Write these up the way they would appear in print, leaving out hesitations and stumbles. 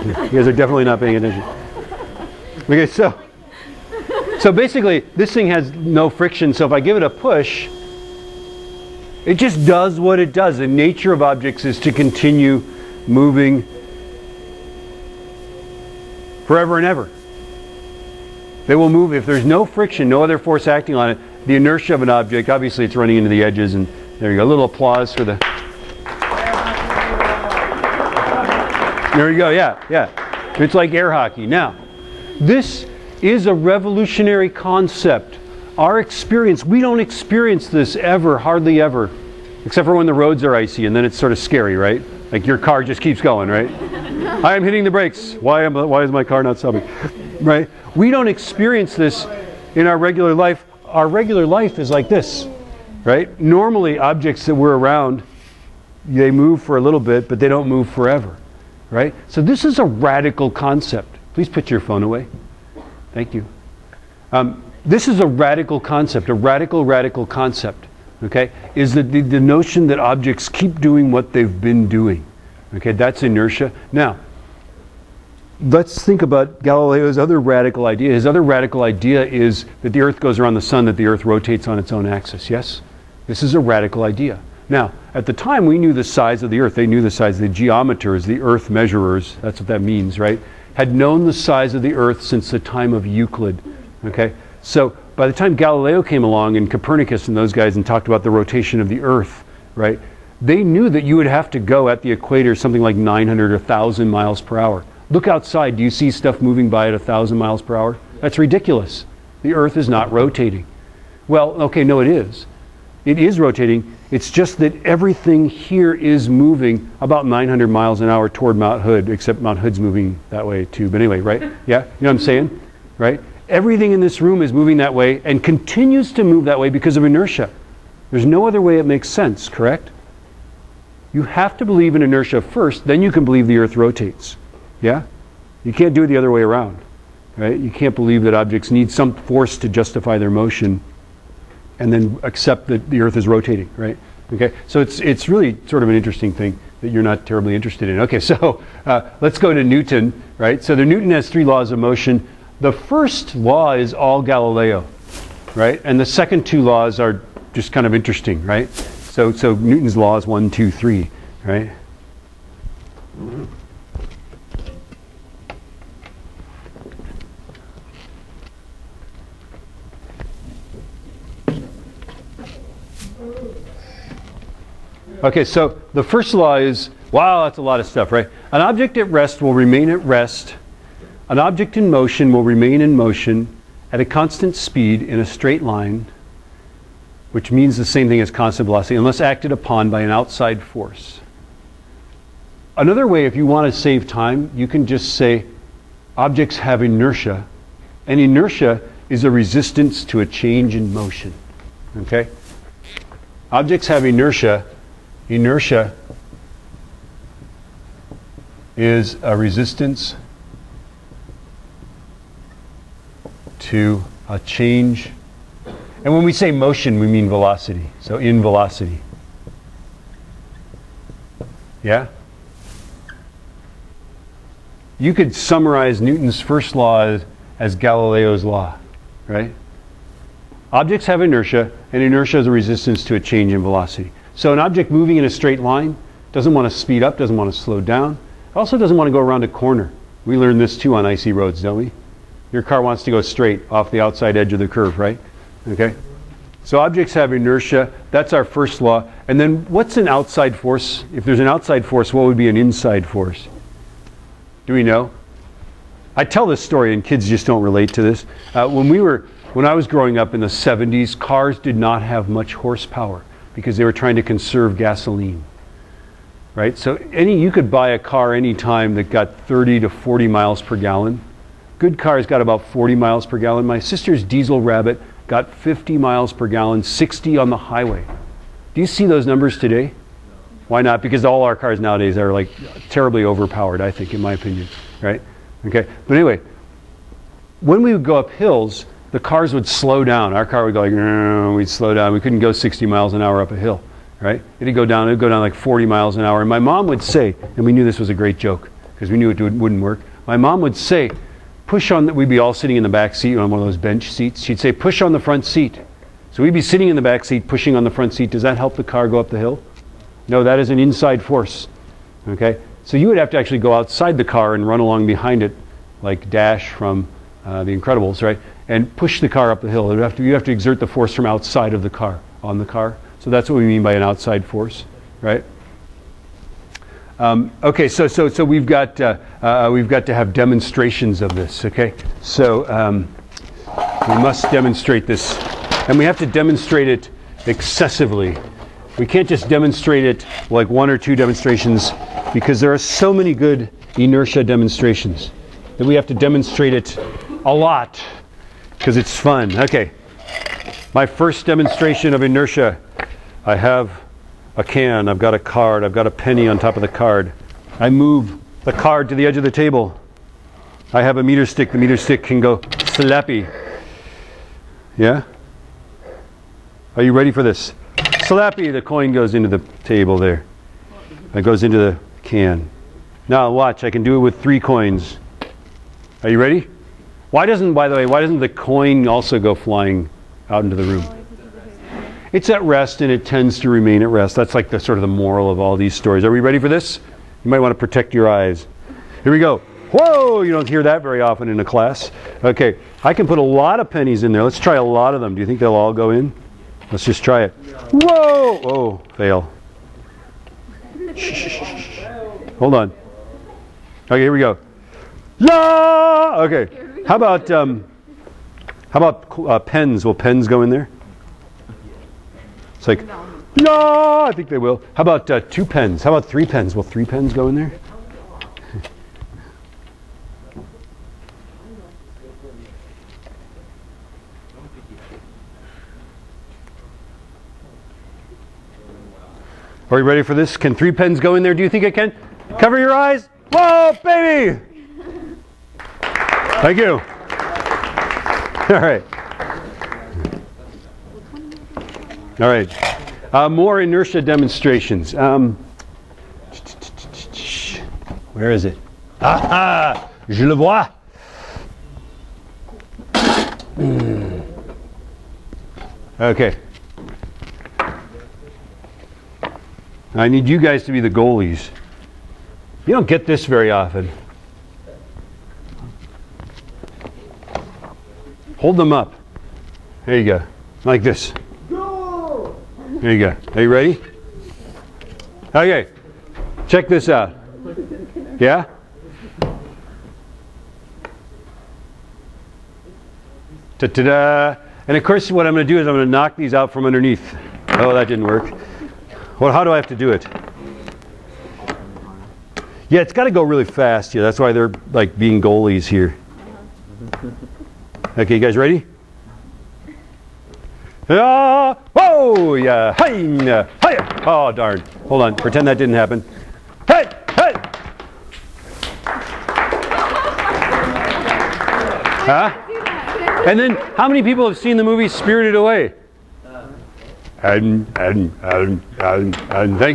You guys are definitely not paying attention. Okay, so basically, this thing has no friction, so if I give it a push, it just does what it does. The nature of objects is to continue moving forever and ever. They will move if there's no friction, no other force acting on it. The inertia of an object, obviously it's running into the edges, and there you go. A little applause for the... There you go, yeah. It's like air hockey. Now, this is a revolutionary concept. Our experience, we don't experience this ever, hardly ever, except for when the roads are icy, and then it's sort of scary, right? Like your car just keeps going, right? I am hitting the brakes. Why is my car not stopping? Right? We don't experience this in our regular life. Our regular life is like this, right? Normally, objects that we're around, they move for a little bit, but they don't move forever, right? So this is a radical concept. Please put your phone away. Thank you. This is a radical concept, a radical concept, okay? Is the notion that objects keep doing what they've been doing, okay? That's inertia. Now, let's think about Galileo's other radical idea. His other radical idea is that the Earth goes around the sun, that the Earth rotates on its own axis, yes? This is a radical idea. Now, at the time, we knew the size of the Earth. They knew the size. The geometers, the Earth measurers, that's what that means, right? Had known the size of the Earth since the time of Euclid, okay? So by the time Galileo came along and Copernicus and those guys and talked about the rotation of the Earth, right? They knew that you would have to go at the equator something like 900 or 1,000 miles per hour. Look outside. Do you see stuff moving by at 1,000 miles per hour? That's ridiculous. The Earth is not rotating. Well, okay, no, it is. It is rotating. It's just that everything here is moving about 900 miles an hour toward Mount Hood, except Mount Hood's moving that way too. But anyway, right? Yeah? You know what I'm saying? Right? Everything in this room is moving that way and continues to move that way because of inertia. There's no other way it makes sense, correct? You have to believe in inertia first, then you can believe the Earth rotates. Yeah? You can't do it the other way around, right? You can't believe that objects need some force to justify their motion and then accept that the Earth is rotating, right? Okay, so it's really sort of an interesting thing that you're not terribly interested in. Okay, so let's go to Newton, right? So Newton has 3 laws of motion. The first law is all Galileo, right? And the second 2 laws are just kind of interesting, right? So Newton's law is 1, 2, 3, right? Okay, so the first law is, wow, that's a lot of stuff, right? An object at rest will remain at rest. An object in motion will remain in motion at a constant speed in a straight line, which means the same thing as constant velocity, unless acted upon by an outside force. Another way, if you want to save time, you can just say objects have inertia, and inertia is a resistance to a change in motion. Okay? Objects have inertia. Inertia is a resistance to a change. And when we say motion, we mean velocity. So in velocity. Yeah? You could summarize Newton's first law as Galileo's law, right? Objects have inertia, and inertia is a resistance to a change in velocity. So an object moving in a straight line doesn't want to speed up, doesn't want to slow down. It also doesn't want to go around a corner. We learned this too on icy roads, don't we? Your car wants to go straight off the outside edge of the curve, right? Okay? So objects have inertia. That's our first law. And then what's an outside force? If there's an outside force, what would be an inside force? Do we know? I tell this story and kids just don't relate to this. When I was growing up in the 70s, cars did not have much horsepower because they were trying to conserve gasoline, right? So you could buy a car anytime that got 30 to 40 miles per gallon. Good cars got about 40 miles per gallon. My sister's diesel Rabbit got 50 miles per gallon, 60 on the highway. Do you see those numbers today? Why not? Because all our cars nowadays are like terribly overpowered, I think, in my opinion, right? Okay, but anyway, when we would go up hills, the cars would slow down. Our car would go like, we'd slow down. We couldn't go 60 miles an hour up a hill, right? It'd go down like 40 miles an hour. And my mom would say, and we knew this was a great joke, because we knew it wouldn't work. My mom would say, push on, we'd be all sitting in the back seat on one of those bench seats. She'd say, push on the front seat. So we'd be sitting in the back seat, pushing on the front seat. Does that help the car go up the hill? No, that is an inside force. Okay? So you would have to actually go outside the car and run along behind it, like Dash from The Incredibles, right? And push the car up the hill. You have to exert the force from outside of the car, on the car. So that's what we mean by an outside force, right? Okay, so we've got to have demonstrations of this. Okay, so we must demonstrate this, and we have to demonstrate it excessively. We can't just demonstrate it like one or two demonstrations, because there are so many good inertia demonstrations that we have to demonstrate it a lot because it's fun. Okay, my first demonstration of inertia. I have a can, I've got a card, I've got a penny on top of the card. I move the card to the edge of the table. I have a meter stick. The meter stick can go slappy. Yeah? Are you ready for this? Slappy, the coin goes into the table there. It goes into the can. Now watch, I can do it with 3 coins. Are you ready? By the way, why doesn't the coin also go flying out into the room? It's at rest, and it tends to remain at rest. That's like the sort of the moral of all these stories. Are we ready for this? You might want to protect your eyes. Here we go. Whoa! You don't hear that very often in a class. Okay, I can put a lot of pennies in there. Let's try a lot of them. Do you think they'll all go in? Let's just try it. Whoa! Oh, fail. Shh. Hold on. Okay, here we go. La! Okay. How about pens? Will pens go in there? It's like, no, I think they will. How about 2 pens? How about 3 pens? Will 3 pens go in there? Are you ready for this? Can 3 pens go in there? Do you think it can? Cover your eyes. Whoa, baby! Thank you. All right. All right. More inertia demonstrations. Where is it? Ah, je le vois. Okay. I need you guys to be the goalies. You don't get this very often. Hold them up. There you go. Like this. There you go. Are you ready? Okay. Check this out. Yeah? Ta-da! And of course what I'm going to do is I'm going to knock these out from underneath. Oh, that didn't work. Well, how do I have to do it? Yeah, it's got to go really fast. Yeah, that's why they're like being goalies here. Okay, you guys ready? Whoa! Yeah. Hi! Hi! Oh, darn. Hold on. Pretend that didn't happen. Hey! Hey! Huh? And then, how many people have seen the movie Spirited Away? Thank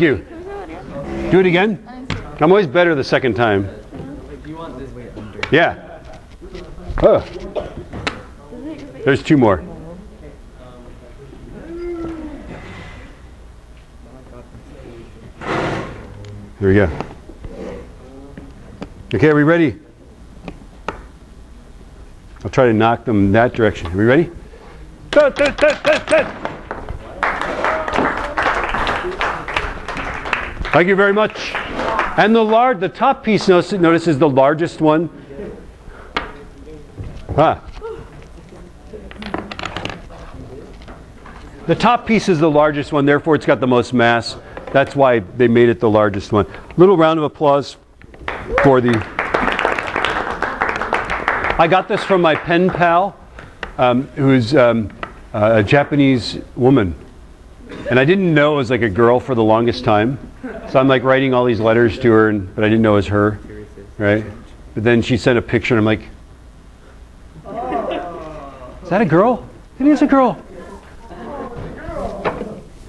you. Do it again. I'm always better the second time. Yeah. Oh. There's 2 more. There we go. Okay, are we ready? I'll try to knock them that direction. Are we ready? Thank you very much. And the top piece, notice is the largest one. The top piece is the largest one, therefore it's got the most mass. That's why they made it the largest one. Little round of applause for the... I got this from my pen pal, who's a Japanese woman. And I didn't know it was like a girl for the longest time. So I'm like writing all these letters to her, but I didn't know it was her. Right? But then she sent a picture and I'm like, is that a girl? It is a girl.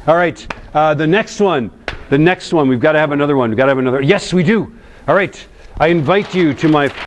All right, the next one. We've got to have another one. We've got to have another. Yes, we do. All right. I invite you to my